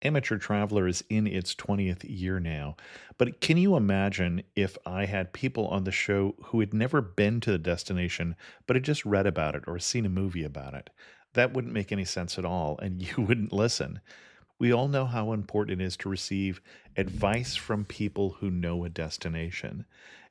Amateur Traveler is in its 20th year now, but can you imagine if I had people on the show who had never been to the destination, but had just read about it or seen a movie about it? That wouldn't make any sense at all, and you wouldn't listen. We all know how important it is to receive advice from people who know a destination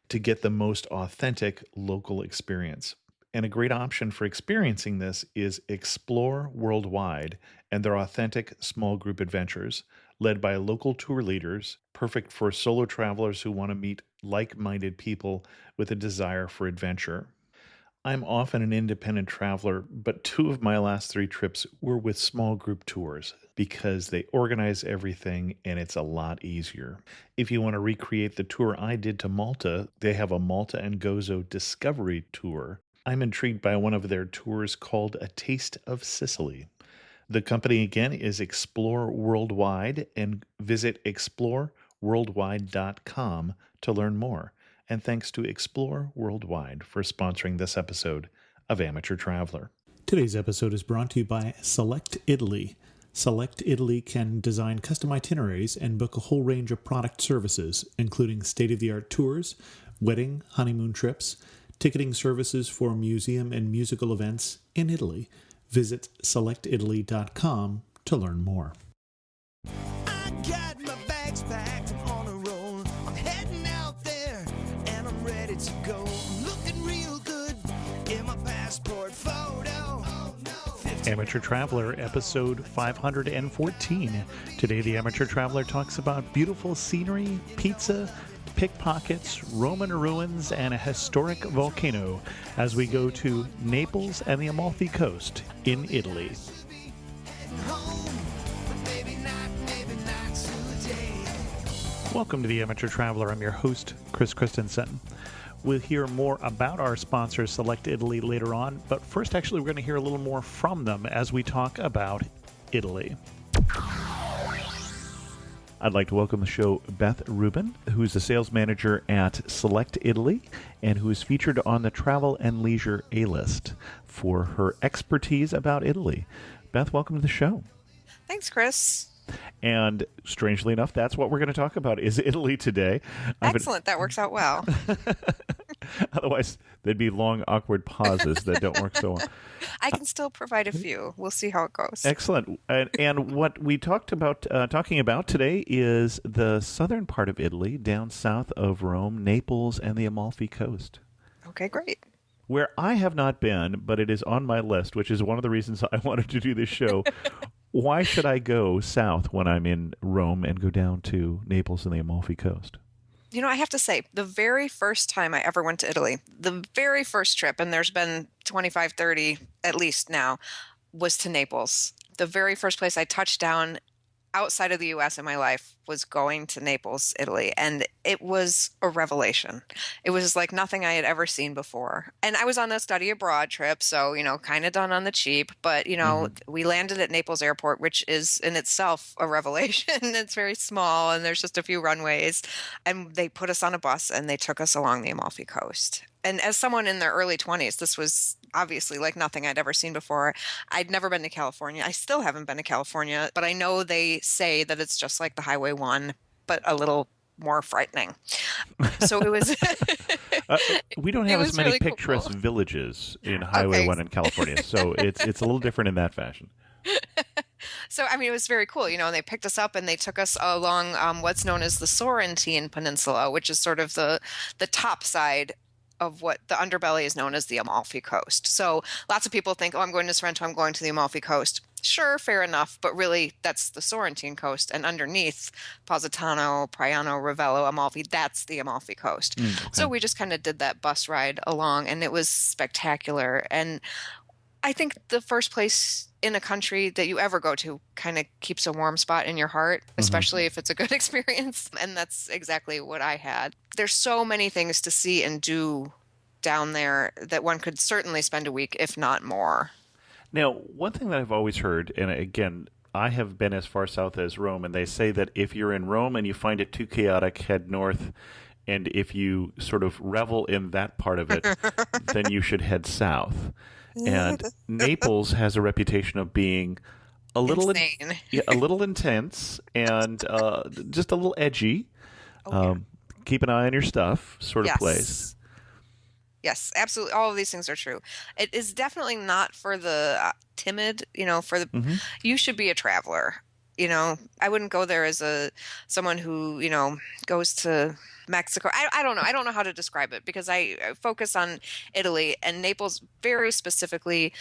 to get the most authentic local experience. And a great option for experiencing this is Explore Worldwide and their authentic small group adventures, led by local tour leaders, perfect for solo travelers who want to meet like minded people with a desire for adventure. I'm often an independent traveler, but two of my last three trips were with small group tours because they organize everything and it's a lot easier. If you want to recreate the tour I did to Malta, they have a Malta and Gozo Discovery Tour. I'm intrigued by one of their tours called A Taste of Sicily. The company again is Explore Worldwide, and visit exploreworldwide.com to learn more. And thanks to Explore Worldwide for sponsoring this episode of Amateur Traveler. Today's episode is brought to you by Select Italy. Select Italy can design custom itineraries and book a whole range of product services, including state-of-the-art tours, wedding, honeymoon trips, ticketing services for museum and musical events in Italy. Visit selectitaly.com to learn more. I got my bags packed, I'm on a roll. I'm heading out there and I'm ready to go. I'm looking real good in my passport photo. Oh, no. Amateur Traveler, episode 514. Today, the Amateur Traveler talks about beautiful scenery, pizza, pickpockets, Roman ruins, and a historic volcano as we go to Naples and the Amalfi Coast in Italy. Welcome to the Amateur Traveler. I'm your host, Chris Christensen. We'll hear more about our sponsor, Select Italy, later on, but first, actually, we're going to hear a little more from them as we talk about Italy. I'd like to welcome to the show Beth Rubin, who's the sales manager at Select Italy and who is featured on the Travel and Leisure A-List for her expertise about Italy. Beth, welcome to the show. Thanks, Chris. And strangely enough, that's what we're going to talk about is Italy today. Excellent. That works out well. Otherwise, there'd be long, awkward pauses that don't work so well. I can still provide a few. We'll see how it goes. Excellent. And what we talking about today is the southern part of Italy, down south of Rome, Naples, and the Amalfi Coast. Okay, great. Where I have not been, but it is on my list, which is one of the reasons I wanted to do this show. Why should I go south when I'm in Rome and go down to Naples and the Amalfi Coast? You know, I have to say, the very first time I ever went to Italy, the very first trip, and there's been 25, 30 at least now, was to Naples. The very first place I touched down outside of the U.S. in my life was going to Naples, Italy, and it was a revelation. It was like nothing I had ever seen before. And I was on a study abroad trip, so, kind of done on the cheap, but, we landed at Naples Airport, which is in itself a revelation. It's very small, and there's just a few runways, and they put us on a bus, and they took us along the Amalfi Coast. And as someone in their early 20s, this was obviously like nothing I'd ever seen before. I'd never been to California. I still haven't been to California, but I know they say that it's just like the Highway 1, but a little more frightening. So it was... we don't have as many really picturesque cool. villages in Highway 1 in California, so it's a little different in that fashion. So, it was very cool, and they picked us up and they took us along what's known as the Sorrentine Peninsula, which is sort of the top side of what the underbelly is known as the Amalfi Coast. So lots of people think, I'm going to Sorrento, I'm going to the Amalfi Coast. Sure, fair enough, but really that's the Sorrentine Coast, and underneath Positano, Priano, Ravello, Amalfi, that's the Amalfi Coast. Okay. So we just kind of did that bus ride along, and it was spectacular. And I think the first place in a country that you ever go to kind of keeps a warm spot in your heart, especially if it's a good experience. And that's exactly what I had. There's so many things to see and do down there that one could certainly spend a week, if not more. Now, one thing that I've always heard, and again, I have been as far south as Rome, and they say that if you're in Rome and you find it too chaotic, head north. And if you sort of revel in that part of it, then you should head south. And Naples has a reputation of being a little insane. yeah, a little intense, and just a little edgy. Oh yeah. Keep an eye on your stuff, sort of place. Yes. Yes, absolutely. All of these things are true. It is definitely not for the timid, for the Hmm. you should be a traveler. I wouldn't go there as a someone who, goes to Mexico. I don't know. I don't know how to describe it because I focus on Italy, and Naples very specifically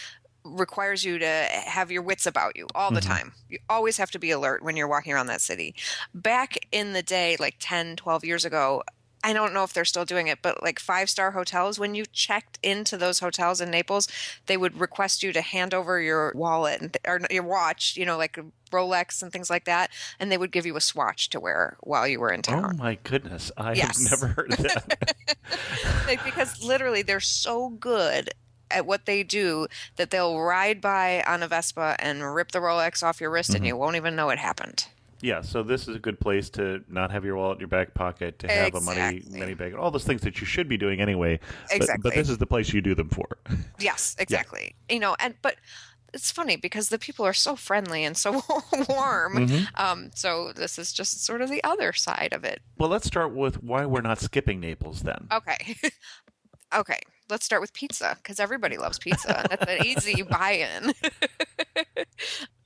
requires you to have your wits about you all the Hmm. time. You always have to be alert when you're walking around that city. Back in the day, like 10, 12 years ago, I don't know if they're still doing it, but like five-star hotels, when you checked into those hotels in Naples, they would request you to hand over your wallet or your watch, like Rolex and things like that, and they would give you a swatch to wear while you were in Oh town. my goodness, I have Yes. never heard of that. Because literally they're so good at what they do that they'll ride by on a Vespa and rip the Rolex off your wrist and Hmm. you won't even know it happened. Yeah, so this is a good place to not have your wallet in your back pocket, to have a Exactly. money bag, all those things that you should be doing anyway. But Exactly. this is the place you do them for. Yes, Yeah. exactly. But it's funny because the people are so friendly and so warm. Hmm. So this is just sort of the other side of it. Well, let's start with why we're not skipping Naples then. Okay. Okay. Let's start with pizza because everybody loves pizza. That's an easy buy-in.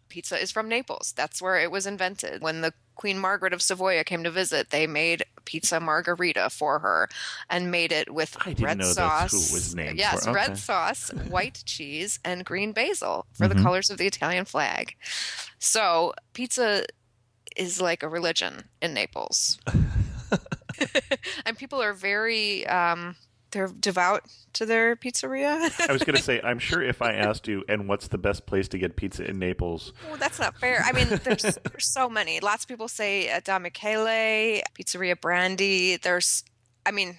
Pizza is from Naples. That's where it was invented. When the Queen Margaret of Savoy came to visit, they made pizza margarita for her and made it with I didn't red know sauce. that's who it was named Yes, for. red Okay. sauce, white cheese, and green basil for the Mhm. colors of the Italian flag. So pizza is like a religion in Naples. And people are very they're devout to their pizzeria. I was going to say, I'm sure if I asked you, and what's the best place to get pizza in Naples? Well, that's not fair. I mean, there's so many. Lots of people say Da Michele, Pizzeria Brandy. I mean,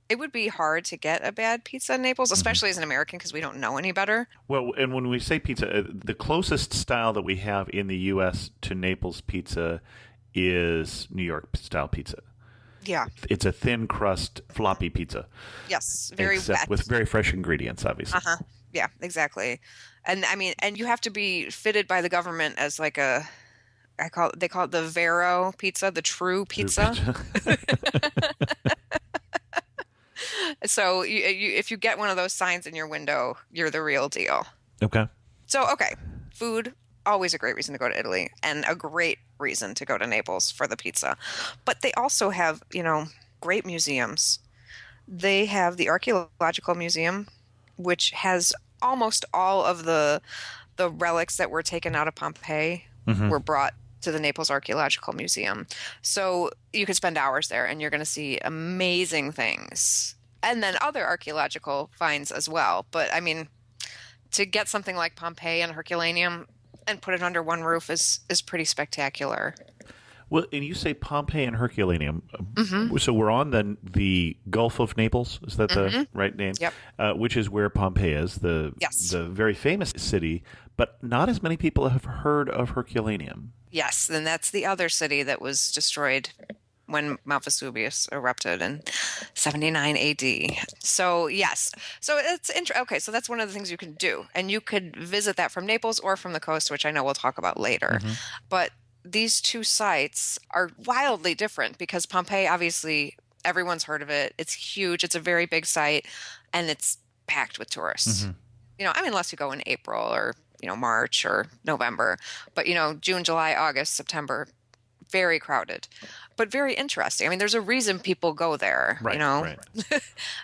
it would be hard to get a bad pizza in Naples, especially as an American, because we don't know any better. Well, and when we say pizza, the closest style that we have in the U.S. to Naples pizza is New York style pizza. Yeah. It's a thin crust, floppy pizza, Yes. Very except wet. with very fresh ingredients, obviously. Uh-huh. Yeah, exactly. And I mean, and you have to be fitted by the government as like they call it the Vero pizza, the true pizza. So if you get one of those signs in your window, you're the real deal. Okay. So, okay, food, always a great reason to go to Italy and a great reason to go to Naples for the pizza. But they also have, great museums. They have the Archaeological Museum, which has almost all of the relics that were taken out of Pompeii Mhm. were brought to the Naples Archaeological Museum. So you could spend hours there and you're going to see amazing things. And then other archaeological finds as well. But I mean, to get something like Pompeii and Herculaneum and put it under one roof is pretty spectacular. Well, and you say Pompeii and Herculaneum. Mm-hmm. So we're on the Gulf of Naples. Is that the right name? Yep. Which is where Pompeii is, the Yes. very famous city. But not as many people have heard of Herculaneum. Yes, then that's the other city that was destroyed when Mount Vesuvius erupted in 79 AD. So, yes. So it's okay, so that's one of the things you can do. And you could visit that from Naples or from the coast, which I know we'll talk about later. But these two sites are wildly different because Pompeii, obviously, everyone's heard of it. It's huge. It's a very big site, and it's packed with tourists. I mean, unless you go in April or, March or November. But, June, July, August, September, very crowded, but very interesting. I mean, there's a reason people go there, Right. Right.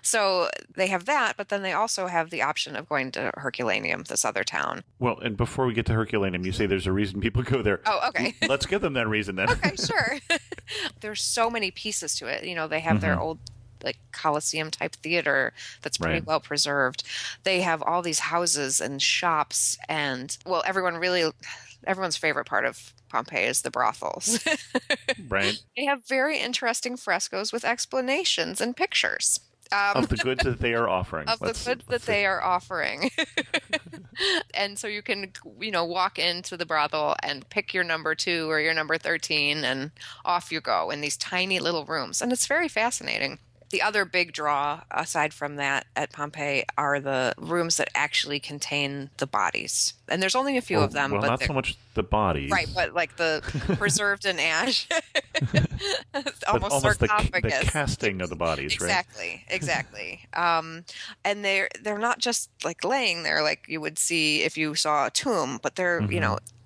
So they have that, but then they also have the option of going to Herculaneum, this other town. Well, and before we get to Herculaneum, you say there's a reason people go there. Oh, okay. Let's give them that reason then. Okay, sure. There's so many pieces to it. They have their old like Colosseum type theater that's pretty Right. well preserved. They have all these houses and shops and everyone's favorite part of Pompeii is the brothels. Right. They have very interesting frescoes with explanations and pictures. Of the goods that they are offering. Of the goods that they are offering. And so you can, walk into the brothel and pick your number 2 or your number 13 and off you go in these tiny little rooms. And it's very fascinating. The other big draw, aside from that, at Pompeii are the rooms that actually contain the bodies. And there's only a few of them, Well, but not they're so much the bodies, right, but like the preserved in ash, but almost almost the sarcophagus. casting of the bodies, right? Exactly. And they're not just like laying there like you would see if you saw a tomb, but they're,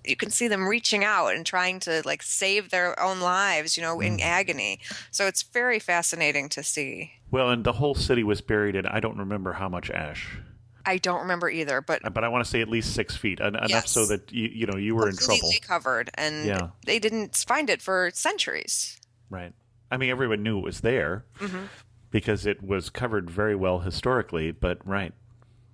you can see them reaching out and trying to like save their own lives, in agony. So it's very fascinating to see. Well, and the whole city was buried in, I don't remember how much ash. I don't remember either, but I want to say at least 6 feet, enough yes, so that you were in trouble. completely covered, and Yeah. they didn't find it for centuries. Right. I mean, everyone knew it was there because it was covered very well historically, but right,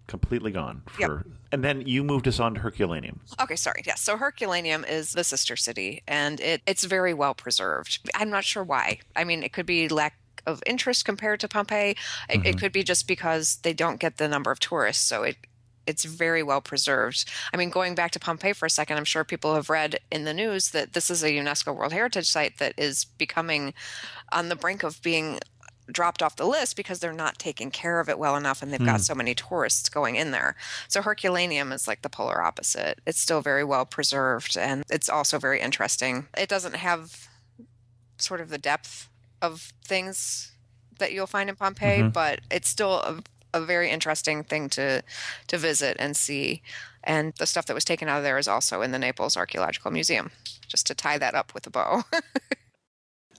completely gone. Yep. And then you moved us on to Herculaneum. Okay, sorry. Yes. So Herculaneum is the sister city, and it's very well preserved. I'm not sure why. I mean, it could be lack of interest compared to Pompeii. It could be just because they don't get the number of tourists. So it's very well preserved. I mean, going back to Pompeii for a second, I'm sure people have read in the news that this is a UNESCO World Heritage Site that is becoming on the brink of being dropped off the list because they're not taking care of it well enough, and they've got so many tourists going in there. So Herculaneum is like the polar opposite. It's still very well preserved, and it's also very interesting. It doesn't have sort of the depth of things that you'll find in Pompeii, but it's still a very interesting thing to visit and see. And the stuff that was taken out of there is also in the Naples Archaeological Museum, just to tie that up with a bow.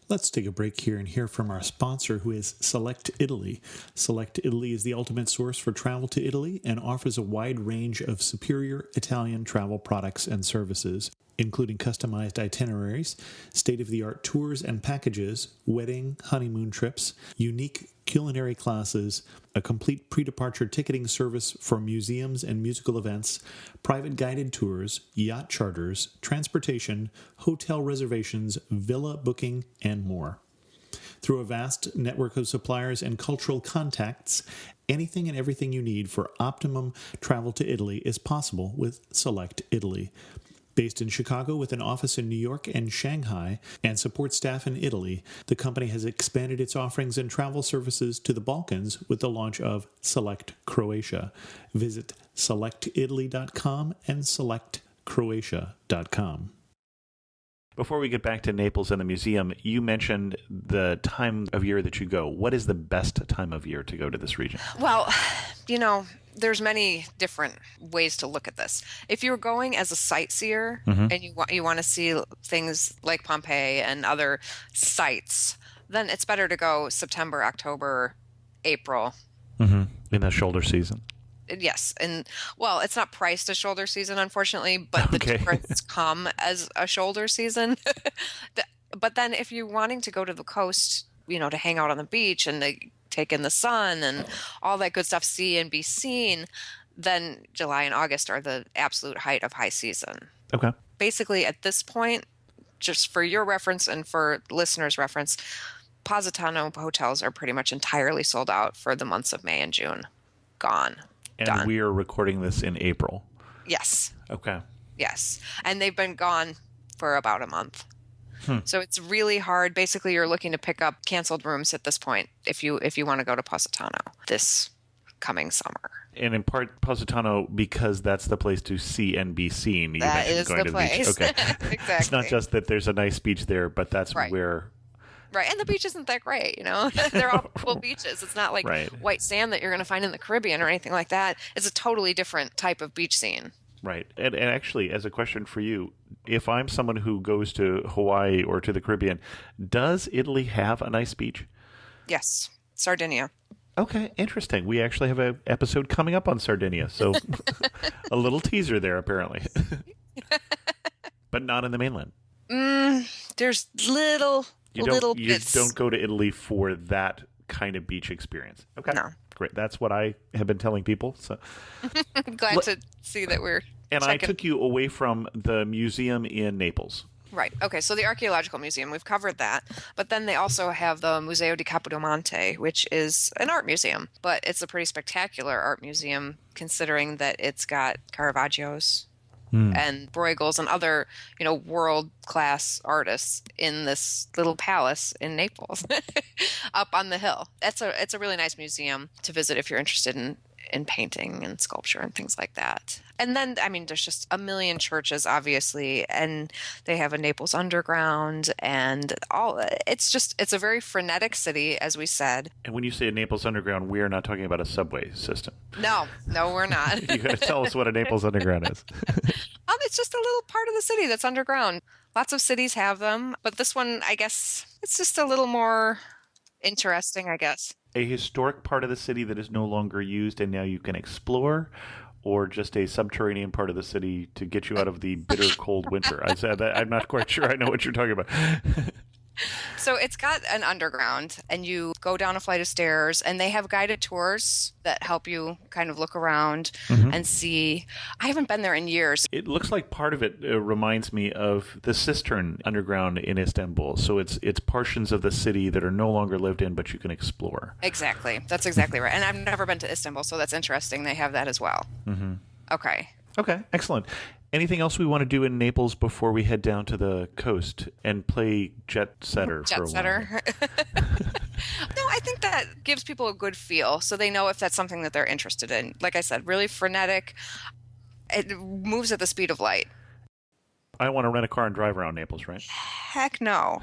Let's take a break here and hear from our sponsor, who is Select Italy. Select Italy is the ultimate source for travel to Italy and offers a wide range of superior Italian travel products and services, including customized itineraries, state-of-the-art tours and packages, wedding, honeymoon trips, unique culinary classes, a complete pre-departure ticketing service for museums and musical events, private guided tours, yacht charters, transportation, hotel reservations, villa booking, and more. Through a vast network of suppliers and cultural contacts, anything and everything you need for optimum travel to Italy is possible with Select Italy. Based in Chicago with an office in New York and Shanghai and support staff in Italy, the company has expanded its offerings and travel services to the Balkans with the launch of Select Croatia. Visit selectitaly.com and selectcroatia.com. Before we get back to Naples and the museum, you mentioned the time of year that you go. What is the best time of year to go to this region? Well, there's many different ways to look at this. If you're going as a sightseer and you want to see things like Pompeii and other sites, then it's better to go September, October, April. In the shoulder season. Yes. And well, it's not priced as shoulder season, unfortunately, but the tourists come as a shoulder season. But then if you're wanting to go to the coast, to hang out on the beach and to take in the sun and all that good stuff, see and be seen, then July and August are the absolute height of high season. Okay. Basically, at this point, just for your reference and for listeners' reference, Positano hotels are pretty much entirely sold out for the months of May and June. Gone. And Done. we are recording this in April. Yes. Okay. Yes. And they've been gone for about a month. So it's really hard. Basically, you're looking to pick up canceled rooms at this point if you want to go to Positano this coming summer. And in part, Positano, because that's the place to see and be seen. You That mentioned is going the to place. The beach. Okay. Exactly. It's not just that there's a nice beach there, but that's Right. where... Right. And the beach isn't that great, They're all full beaches. It's not like white sand that you're going to find in the Caribbean or anything like that. It's a totally different type of beach scene. Right. And actually, as a question for you, if I'm someone who goes to Hawaii or to the Caribbean, does Italy have a nice beach? Yes. Sardinia. Okay, interesting. We actually have an episode coming up on Sardinia, so a little teaser there, apparently. But not in the mainland. There's little bits. You don't go to Italy for that kind of beach experience. Okay. No. Great. That's what I have been telling people. So Glad to see that we're And checking. I took you away from the museum in Naples. Right. Okay. So the Archaeological Museum, we've covered that. But then they also have the Museo di Capodimonte, which is an art museum. But it's a pretty spectacular art museum considering that it's got Caravaggios and Bruegels and other, world-class artists in this little palace in Naples up on the hill. It's a really nice museum to visit if you're interested in painting and sculpture and things like that. And then, there's just a million churches, obviously, and they have a Naples Underground and it's a very frenetic city, as we said. And when you say a Naples Underground, we are not talking about a subway system. No, we're not. You got to tell us what a Naples Underground is. It's just a little part of the city that's underground. Lots of cities have them, but this one, I guess, it's just a little more interesting, I guess. A historic part of the city that is no longer used and now you can explore, or just a subterranean part of the city to get you out of the bitter cold winter? I said that I'm not quite sure I know what you're talking about. So it's got an underground, and you go down a flight of stairs, and they have guided tours that help you kind of look around and see. I haven't been there in years. It looks like part of it reminds me of the Cistern Underground in Istanbul. So it's portions of the city that are no longer lived in, but you can explore. Exactly. That's exactly right. And I've never been to Istanbul, so that's interesting. They have that as well. Okay. Okay, excellent. Anything else we want to do in Naples before we head down to the coast and play Jet Setter for a while? Jet Setter. No, I think that gives people a good feel, so they know if that's something that they're interested in. Like I said, really frenetic. It moves at the speed of light. I want to rent a car and drive around Naples, right? Heck no.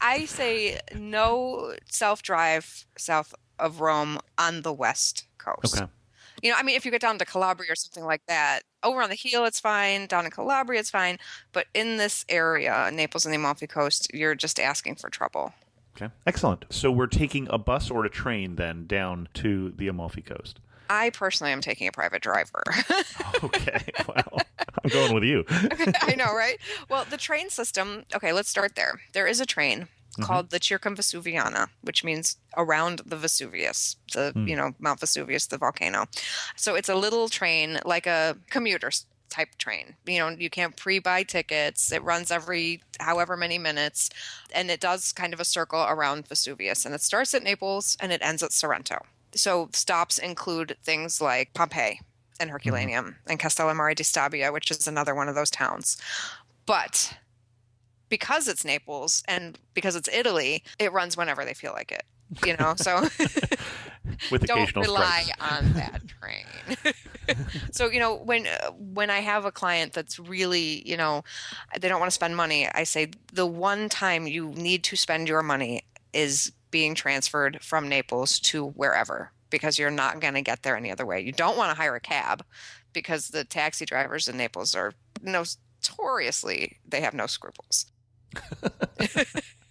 I say no self-drive south of Rome on the west coast. Okay. If you get down to Calabria or something like that, over on the heel, it's fine. Down in Calabria, it's fine. But in this area, Naples and the Amalfi Coast, you're just asking for trouble. Okay. Excellent. So we're taking a bus or a train then down to the Amalfi Coast. I personally am taking a private driver. Okay. Wow. I'm going with you. I know, right? Well, the train system, okay, let's start there. There is a train called the Circumvesuviana, which means around the Vesuvius, Mount Vesuvius, the volcano. So it's a little train, like a commuter type train. You can't pre-buy tickets. It runs every however many minutes, and it does kind of a circle around Vesuvius. And it starts at Naples, and it ends at Sorrento. So stops include things like Pompeii and Herculaneum and Castellammare di Stabia, which is another one of those towns. But because it's Naples and because it's Italy, it runs whenever they feel like it, so with don't rely strikes. on that train. So, when I have a client that's really, they don't want to spend money, I say the one time you need to spend your money is being transferred from Naples to wherever, because you're not going to get there any other way. You don't want to hire a cab because the taxi drivers in Naples are notoriously, they have no scruples.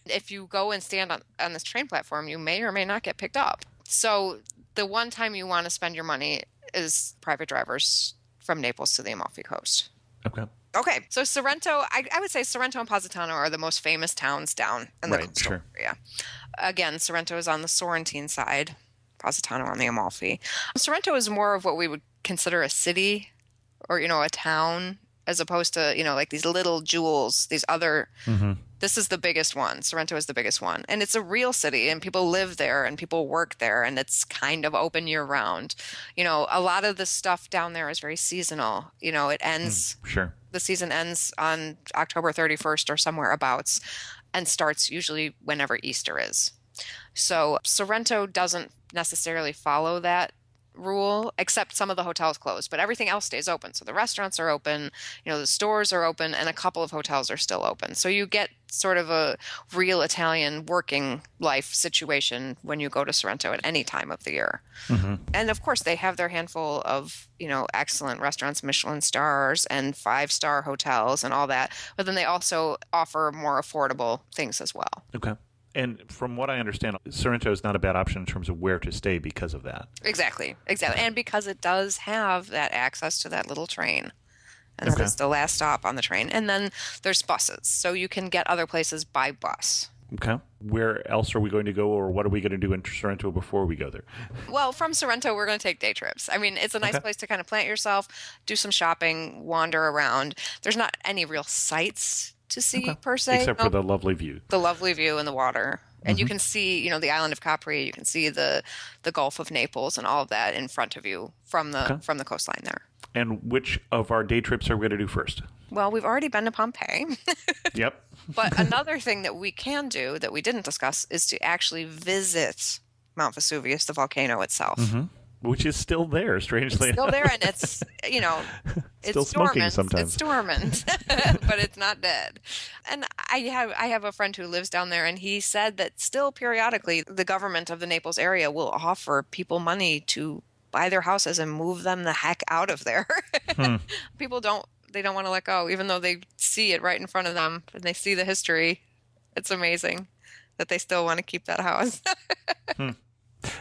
If you go and stand on this train platform, you may or may not get picked up. So the one time you want to spend your money is private drivers from Naples to the Amalfi Coast. Okay, so Sorrento, I would say Sorrento and Positano are the most famous towns down in the coastal area. Again, Sorrento is on the Sorrentine side, Positano on the Amalfi. Sorrento is more of what we would consider a city or, a town, as opposed to, like these little jewels, these other, this is the biggest one. Sorrento is the biggest one. And it's a real city, and people live there and people work there, and it's kind of open year round. A lot of the stuff down there is very seasonal. It ends, the season ends on October 31st or somewhere abouts, and starts usually whenever Easter is. So Sorrento doesn't necessarily follow that rule, except some of the hotels close, but everything else stays open. So the restaurants are open, the stores are open, and a couple of hotels are still open. So you get sort of a real Italian working life situation when you go to Sorrento at any time of the year. And of course, they have their handful of, excellent restaurants, Michelin stars and 5-star hotels and all that. But then they also offer more affordable things as well. Okay. And from what I understand, Sorrento is not a bad option in terms of where to stay because of that. Exactly. And because it does have that access to that little train. And that is the last stop on the train. And then there's buses. So you can get other places by bus. Okay. Where else are we going to go, or what are we going to do in Sorrento before we go there? Well, from Sorrento, we're going to take day trips. It's a nice place to kind of plant yourself, do some shopping, wander around. There's not any real sights to see per se. Except for the lovely view. The lovely view and the water. And you can see, the island of Capri. You can see the Gulf of Naples and all of that in front of you from the coastline there. And which of our day trips are we going to do first? Well, we've already been to Pompeii. Yep. But another thing that we can do that we didn't discuss is to actually visit Mount Vesuvius, the volcano itself. Which is still there, strangely It's still enough. there, and it's, it's Still smoking dormant. sometimes. It's dormant, but it's not dead. And I have a friend who lives down there, and he said that still periodically the government of the Naples area will offer people money to buy their houses and move them the heck out of there. People don't want to let go, even though they see it right in front of them and they see the history. It's amazing that they still want to keep that house.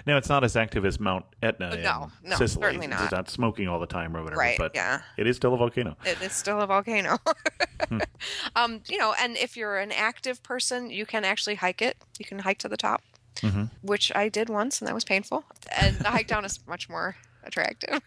Now, it's not as active as Mount Etna No, in Sicily. certainly not. It's not smoking all the time or whatever, Right, but yeah. it is still a volcano. It is still a volcano. And if you're an active person, you can actually hike it. You can hike to the top, which I did once, and that was painful. And the hike down is much more attractive.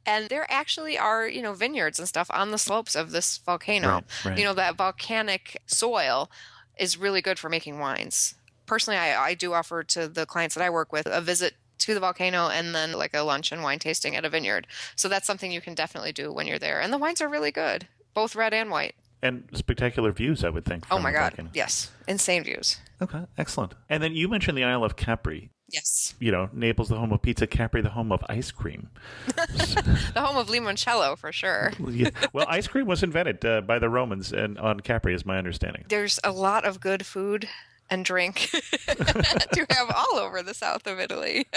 And there actually are, vineyards and stuff on the slopes of this volcano. Right. That volcanic soil is really good for making wines. Personally, I do offer to the clients that I work with a visit to the volcano and then like a lunch and wine tasting at a vineyard. So that's something you can definitely do when you're there. And the wines are really good, both red and white. And spectacular views, I would think. Oh from my the God. volcano. Yes. Insane views. Okay, excellent. And then you mentioned the Isle of Capri. Yes. Naples, the home of pizza, Capri, the home of ice cream. The home of limoncello, for sure. Yeah. Well, ice cream was invented by the Romans and on Capri, is my understanding. There's a lot of good food and drink to have all over the south of Italy.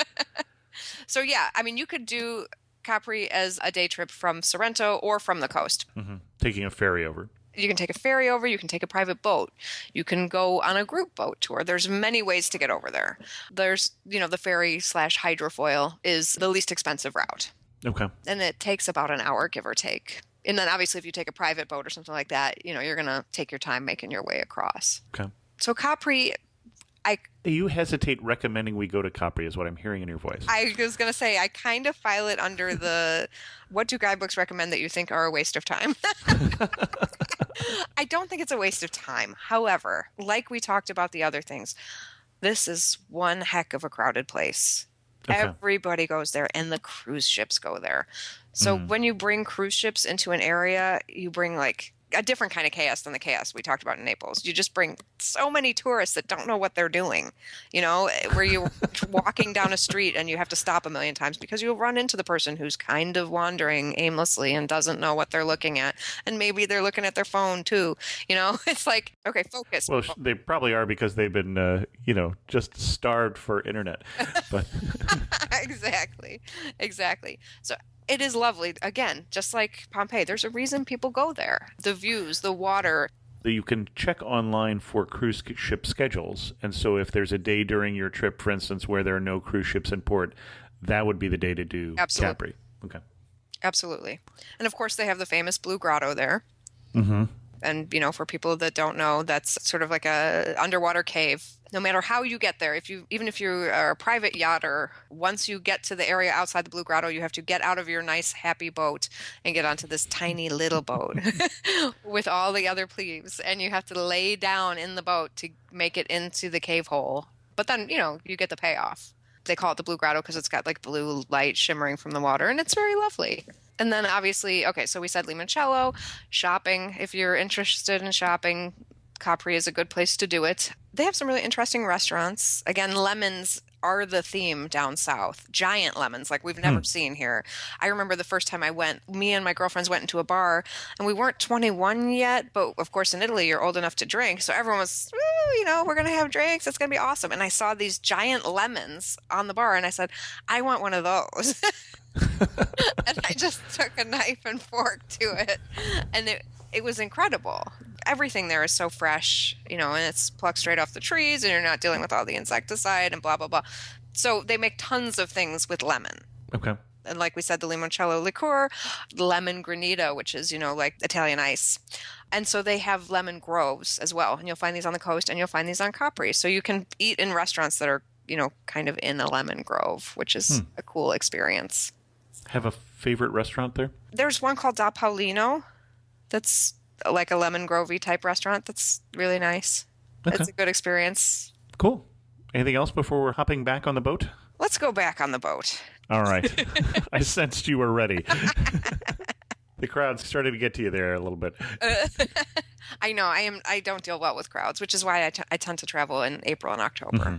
So yeah, you could do Capri as a day trip from Sorrento or from the coast. Taking a ferry over. You can take a ferry over, you can take a private boat, you can go on a group boat tour. There's many ways to get over there. There's, the ferry / hydrofoil is the least expensive route. Okay. And it takes about an hour, give or take. And then obviously if you take a private boat or something like that, you're going to take your time making your way across. Okay. So Capri, You hesitate recommending we go to Capri is what I'm hearing in your voice. I was going to say, I kind of file it under the what do guidebooks recommend that you think are a waste of time? I don't think it's a waste of time. However, like we talked about the other things, this is one heck of a crowded place. Okay. Everybody goes there, and the cruise ships go there. So when you bring cruise ships into an area, you bring like a different kind of chaos than the chaos we talked about in Naples. You just bring so many tourists that don't know what they're doing, where you're walking down a street and you have to stop a million times because you'll run into the person who's kind of wandering aimlessly and doesn't know what they're looking at. And maybe they're looking at their phone too. It's like, okay, focus. Well, they probably are because they've been, just starved for internet. But Exactly. So it is lovely. Again, just like Pompeii, there's a reason people go there. The views, the water. You can check online for cruise ship schedules. And so if there's a day during your trip, for instance, where there are no cruise ships in port, that would be the day to do Capri. Okay. Absolutely. And of course, they have the famous Blue Grotto there. And, for people that don't know, that's sort of like a underwater cave. No matter how you get there, even if you are a private yachter, once you get to the area outside the Blue Grotto, you have to get out of your nice, happy boat and get onto this tiny little boat with all the other plebes. And you have to lay down in the boat to make it into the cave hole. But then, you get the payoff. They call it the Blue Grotto because it's got like blue light shimmering from the water, and it's very lovely. And then obviously, okay, so we said limoncello, shopping. If you're interested in shopping, Capri is a good place to do it. They have some really interesting restaurants. Again, lemons are the theme down south. Giant lemons like we've never seen here. I remember the first time I went, me and my girlfriends went into a bar, and we weren't 21 yet, but of course in Italy you're old enough to drink. So everyone was, we're going to have drinks. It's going to be awesome. And I saw these giant lemons on the bar, and I said, I want one of those. And I just took a knife and fork to it, and it was incredible. Everything there is so fresh, and it's plucked straight off the trees, and you're not dealing with all the insecticide and blah, blah, blah. So they make tons of things with lemon. Okay. And like we said, the limoncello liqueur, lemon granita, which is, like Italian ice. And so they have lemon groves as well. And you'll find these on the coast, and you'll find these on Capri. So you can eat in restaurants that are, kind of in a lemon grove, which is a cool experience. Have a favorite restaurant there? There's one called Da Paolino that's like a lemon grovey type restaurant that's really nice. It's a good experience. Cool. Anything else before we're hopping back on the boat? Let's go back on the boat. All right. I sensed you were ready. The crowd started to get to you there a little bit. I know. I don't deal well with crowds, which is why I tend to travel in April and October. Mm-hmm.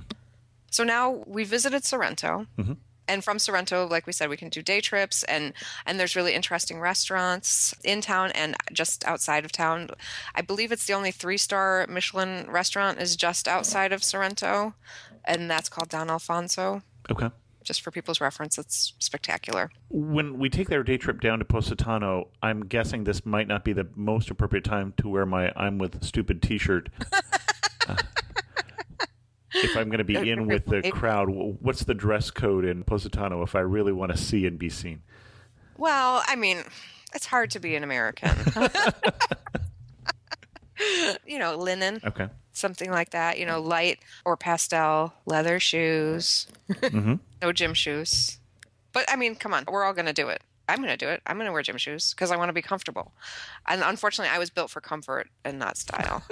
So now we visited Sorrento. Mm-hmm. And from Sorrento, like we said, we can do day trips, and there's really interesting restaurants in town and just outside of town. I believe it's the only 3-star Michelin restaurant is just outside of Sorrento, and that's called Don Alfonso. Okay. Just for people's reference, it's spectacular. When we take their day trip down to Positano, I'm guessing this might not be the most appropriate time to wear my I'm with stupid t-shirt. If I'm going to be in with the crowd, what's the dress code in Positano if I really want to see and be seen? Well, I mean, it's hard to be an American. Linen. Okay. Something like that, light or pastel leather shoes. Mm-hmm. No gym shoes. But, I mean, come on. We're all going to do it. I'm going to do it. I'm going to wear gym shoes because I want to be comfortable. And unfortunately, I was built for comfort and not style.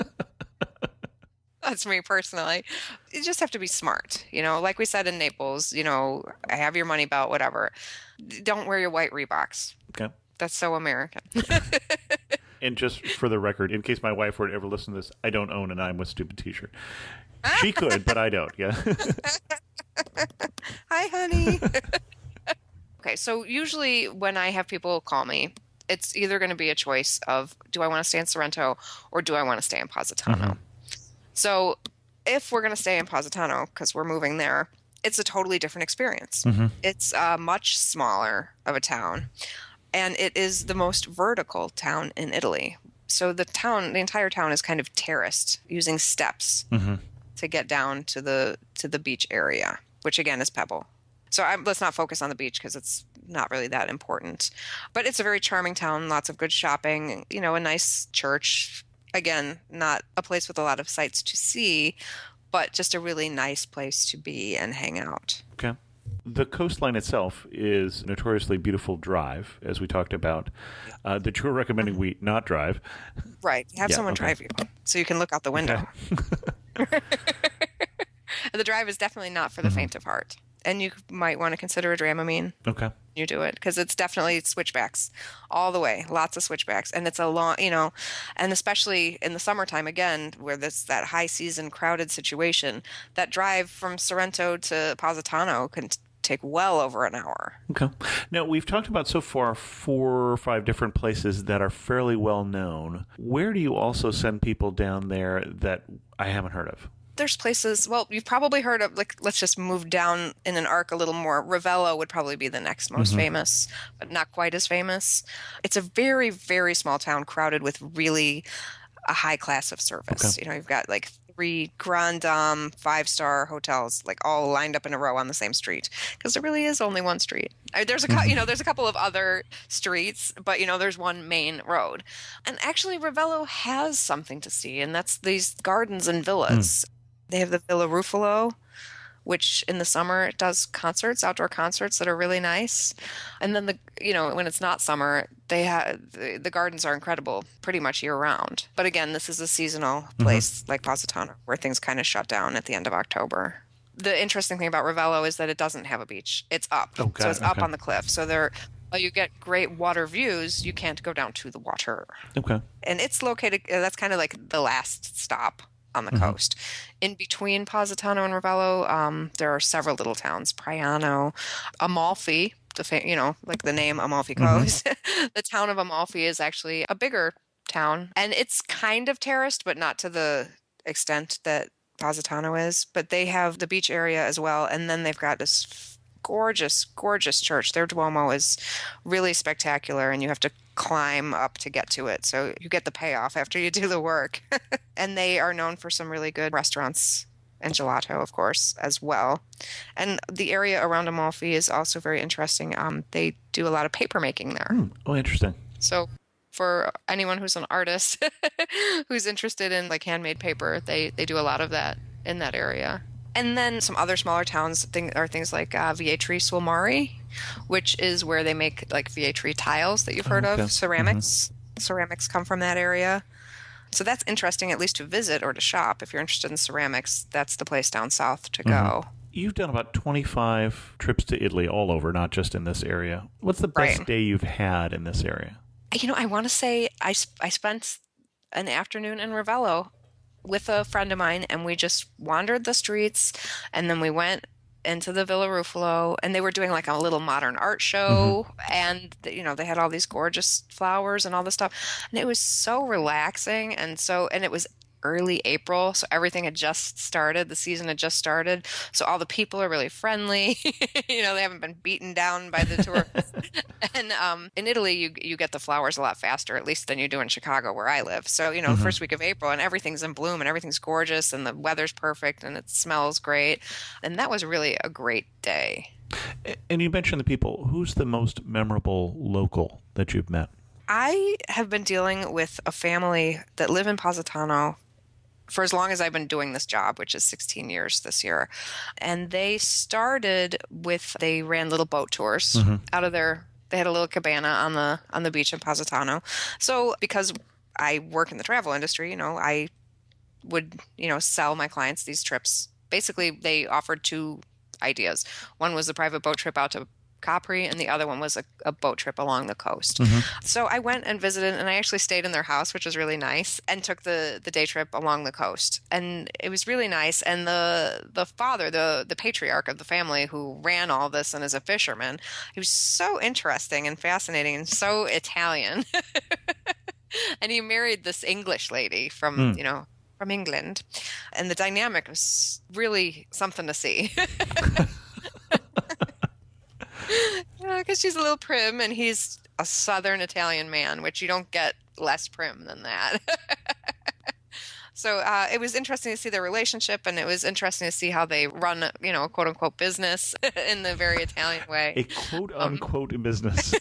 That's me personally. You just have to be smart. Like we said in Naples, have your money belt, whatever. Don't wear your white Reeboks. Okay. That's so American. And just for the record, in case my wife were to ever listen to this, I don't own an I'm with stupid t-shirt. She could, but I don't. Yeah. Hi, honey. Okay, so usually when I have people call me, it's either going to be a choice of do I want to stay in Sorrento or do I want to stay in Positano? Mm-hmm. So if we're going to stay in Positano because we're moving there, it's a totally different experience. Mm-hmm. It's much smaller of a town, and it is the most vertical town in Italy. So the entire town is kind of terraced using steps to get down to the beach area, which again is pebble. So let's not focus on the beach because it's not really that important. But it's a very charming town, lots of good shopping, a nice church. Again, not a place with a lot of sights to see, but just a really nice place to be and hang out. Okay. The coastline itself is a notoriously beautiful drive, as we talked about, that you were recommending we not drive. Right. Have someone drive you so you can look out the window. Okay. The drive is definitely not for the faint of heart. And you might want to consider a Dramamine. Okay. You do it because it's definitely switchbacks all the way. Lots of switchbacks. And it's a long, and especially in the summertime, again, where there's that high season crowded situation, that drive from Sorrento to Positano can take well over an hour. Okay. Now, we've talked about so far 4 or 5 different places that are fairly well known. Where do you also send people down there that I haven't heard of? There's places, well, you've probably heard of, like, let's just move down in an arc a little more. Ravello would probably be the next most famous, but not quite as famous. It's a very, very small town crowded with really a high class of service. Okay. You've got like 3 Grand Dame 5-star hotels, like all lined up in a row on the same street, because there really is only one street. There's there's a couple of other streets, but there's one main road. And actually Ravello has something to see, and that's these gardens and villas. They have the Villa Ruffalo, which in the summer it does concerts, outdoor concerts that are really nice. And then when it's not summer, they have the gardens are incredible pretty much year round. But again, this is a seasonal place like Positano where things kind of shut down at the end of October. The interesting thing about Ravello is that it doesn't have a beach. It's up. So it's up on the cliff. So while you get great water views, you can't go down to the water. Okay. And it's located, that's kind of like the last stop on the coast. In between Positano and Ravello, there are several little towns. Priano, Amalfi, like the name Amalfi Coast. The town of Amalfi is actually a bigger town, and it's kind of terraced, but not to the extent that Positano is. But they have the beach area as well, and then they've got this gorgeous, gorgeous church. Their Duomo is really spectacular, and you have to climb up to get to it. So you get the payoff after you do the work. And they are known for some really good restaurants and gelato, of course, as well. And the area around Amalfi is also very interesting. They do a lot of paper making there. Oh, interesting. So for anyone who's an artist who's interested in like handmade paper, they do a lot of that in that area. And then some other smaller towns are things like Vietri sul Mare, which is where they make like Vietri tiles that you've heard of, ceramics. Ceramics come from that area. So that's interesting, at least to visit or to shop. If you're interested in ceramics, that's the place down south to go. You've done about 25 trips to Italy all over, not just in this area. What's the best Right. day you've had in this area? I want to say I spent an afternoon in Ravello with a friend of mine, and we just wandered the streets, and then we went into the Villa Ruffalo, and they were doing like a little modern art show, and they had all these gorgeous flowers and all this stuff, and it was so relaxing, and it was early April, so everything had just started. The season had just started, so all the people are really friendly. They haven't been beaten down by the tourists. And in Italy, you get the flowers a lot faster, at least than you do in Chicago, where I live. So the first week of April, and everything's in bloom, and everything's gorgeous, and the weather's perfect, and it smells great. And that was really a great day. And you mentioned the people. Who's the most memorable local that you've met? I have been dealing with a family that live in Positano for as long as I've been doing this job, which is 16 years this year. And they ran little boat tours out of they had a little cabana on the beach in Positano. So because I work in the travel industry, I would, sell my clients these trips. Basically, they offered two ideas. One was a private boat trip out to Capri, and the other one was a boat trip along the coast. So I went and visited, and I actually stayed in their house, which was really nice, and took the day trip along the coast. And it was really nice. And the father, the patriarch of the family who ran all this and is a fisherman, he was so interesting and fascinating and so Italian. And he married this English lady from England. And the dynamic was really something to see. Because she's a little prim and he's a Southern Italian man, which you don't get less prim than that. So it was interesting to see their relationship, and it was interesting to see how they run, a quote unquote business in the very Italian way. A quote unquote business.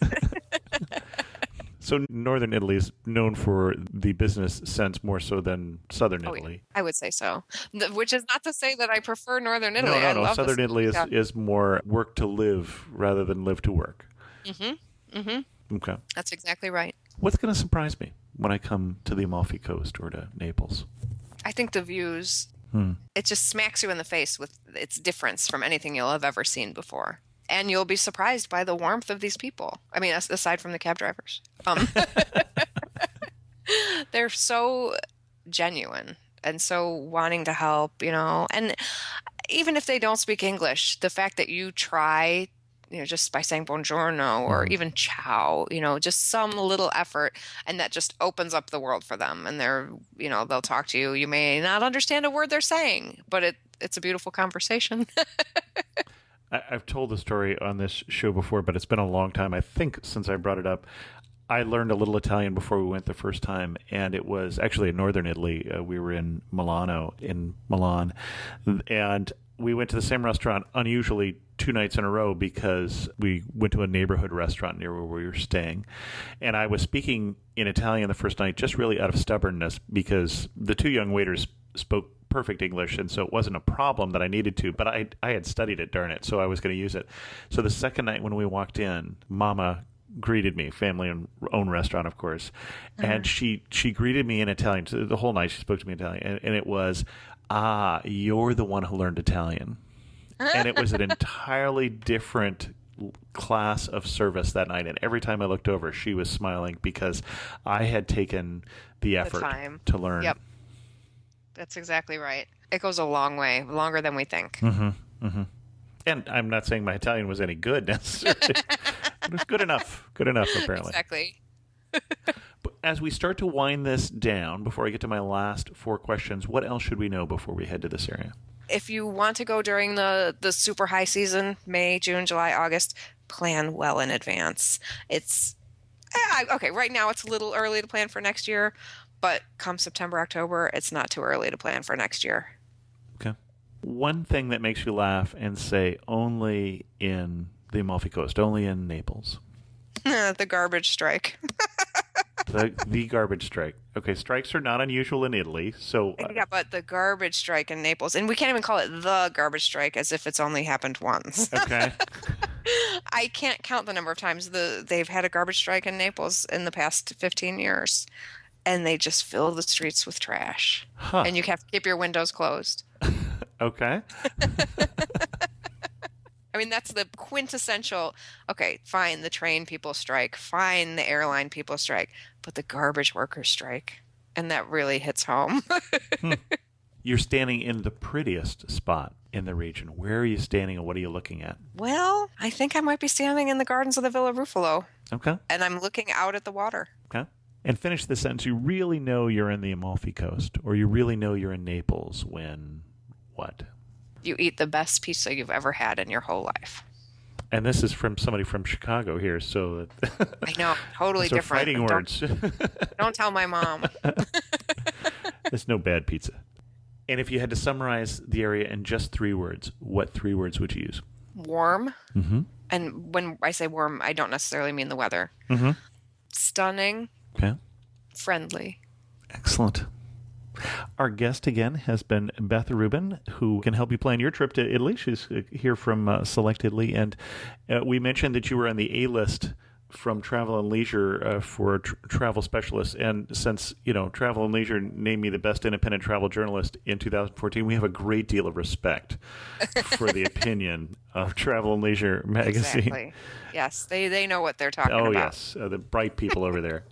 So Northern Italy is known for the business sense more so than Southern Italy. I would say so. Which is not to say that I prefer Northern Italy. No. I love Southern Italy is more work to live rather than live to work. Okay. That's exactly right. What's going to surprise me when I come to the Amalfi Coast or to Naples? I think the views, it just smacks you in the face with its difference from anything you'll have ever seen before. And you'll be surprised by the warmth of these people. I mean, aside from the cab drivers. They're so genuine and so wanting to help, And even if they don't speak English, the fact that you try, just by saying buongiorno or even ciao, just some little effort, and that just opens up the world for them. And they'll talk to you. You may not understand a word they're saying, but it's a beautiful conversation. I've told the story on this show before, but it's been a long time, I think, since I brought it up. I learned a little Italian before we went the first time, and it was actually in northern Italy. We were in Milan, and we went to the same restaurant unusually 2 nights in a row because we went to a neighborhood restaurant near where we were staying. And I was speaking in Italian the first night just really out of stubbornness because the 2 young waiters spoke perfect English, and so it wasn't a problem that I needed to, but I had studied it, darn it, so I was going to use it. So the second night when we walked in, Mama greeted me, family-owned restaurant, of course, and she greeted me in Italian. So the whole night she spoke to me in Italian, and it was, you're the one who learned Italian. And it was an entirely different class of service that night, and every time I looked over, she was smiling because I had taken the effort to learn. Yep. That's exactly right. It goes a long way, longer than we think. And I'm not saying my Italian was any good necessarily. It was good enough. Good enough, apparently. Exactly. But as we start to wind this down, before I get to my last 4 questions, what else should we know before we head to this area? If you want to go during the super high season, May, June, July, August, plan well in advance. It's okay. Right now, it's a little early to plan for next year. But come September, October, it's not too early to plan for next year. Okay. One thing that makes you laugh and say only in the Amalfi Coast, only in Naples. The garbage strike. the garbage strike. Okay, strikes are not unusual in Italy, so... Yeah, but the garbage strike in Naples, and we can't even call it the garbage strike as if it's only happened once. Okay. I can't count the number of times they've had a garbage strike in Naples in the past 15 years. and they just fill the streets with trash. Huh. And you have to keep your windows closed. Okay. I mean, that's the quintessential, okay, fine, the train people strike, fine, the airline people strike, but the garbage workers strike. And that really hits home. You're standing in the prettiest spot in the region. Where are you standing and what are you looking at? Well, I think I might be standing in the gardens of the Villa Ruffalo. Okay. And I'm looking out at the water. Okay. And finish the sentence. You really know you're in the Amalfi Coast, or you really know you're in Naples when what? You eat the best pizza you've ever had in your whole life. And this is from somebody from Chicago here, so I know, totally those are different. fighting words. Don't tell my mom. There's no bad pizza. And if you had to summarize the area in just 3 words, what 3 words would you use? Warm. Mm-hmm. And when I say warm, I don't necessarily mean the weather. Mm-hmm. Stunning. Okay. Friendly. Excellent. Our guest again has been Beth Rubin, who can help you plan your trip to Italy. She's here from Select Italy. And we mentioned that you were on the A-list from Travel and Leisure for travel specialists. And since, Travel and Leisure named me the best independent travel journalist in 2014, we have a great deal of respect for the opinion of Travel and Leisure magazine. Exactly. Yes, they know what they're talking about. Oh, yes. The bright people over there.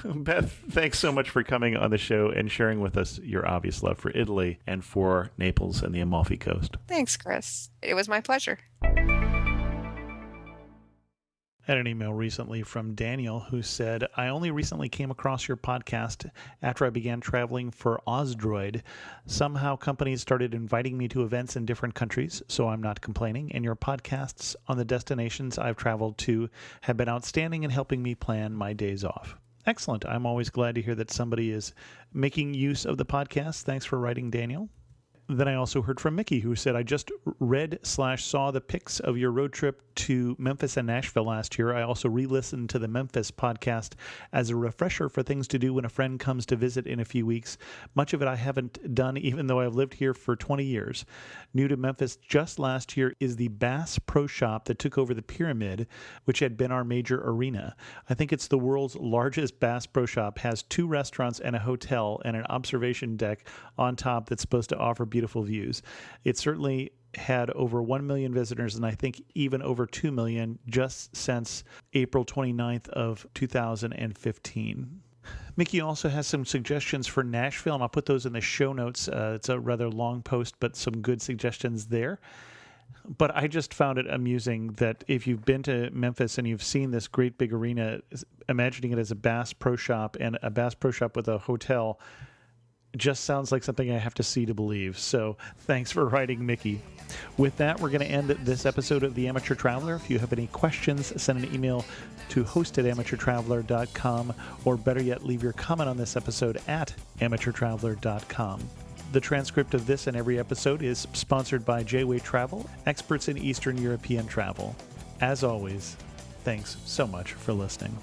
Beth, thanks so much for coming on the show and sharing with us your obvious love for Italy and for Naples and the Amalfi Coast. Thanks, Chris. It was my pleasure. I had an email recently from Daniel who said, I only recently came across your podcast after I began traveling for Ozdroid. Somehow companies started inviting me to events in different countries, so I'm not complaining, and your podcasts on the destinations I've traveled to have been outstanding in helping me plan my days off. Excellent. I'm always glad to hear that somebody is making use of the podcast. Thanks for writing, Daniel. Then I also heard from Mickey, who said, I just read/saw the pics of your road trip to Memphis and Nashville last year. I also re-listened to the Memphis podcast as a refresher for things to do when a friend comes to visit in a few weeks. Much of it I haven't done, even though I've lived here for 20 years. New to Memphis just last year is the Bass Pro Shop that took over the Pyramid, which had been our major arena. I think it's the world's largest Bass Pro Shop, has 2 restaurants and a hotel and an observation deck on top that's supposed to offer beautiful views. It certainly had over 1 million visitors, and I think even over 2 million just since April 29th of 2015. Mickey also has some suggestions for Nashville, and I'll put those in the show notes. It's a rather long post, but some good suggestions there. But I just found it amusing that if you've been to Memphis and you've seen this great big arena, imagining it as a Bass Pro Shop and a Bass Pro Shop with a hotel just sounds like something I have to see to believe. So thanks for writing, Mickey. With that, we're going to end this episode of The Amateur Traveler. If you have any questions, send an email to host@amateurtraveler.com, or better yet, leave your comment on this episode at amateurtraveler.com. The transcript of this and every episode is sponsored by J-Way Travel, experts in Eastern European travel. As always, thanks so much for listening.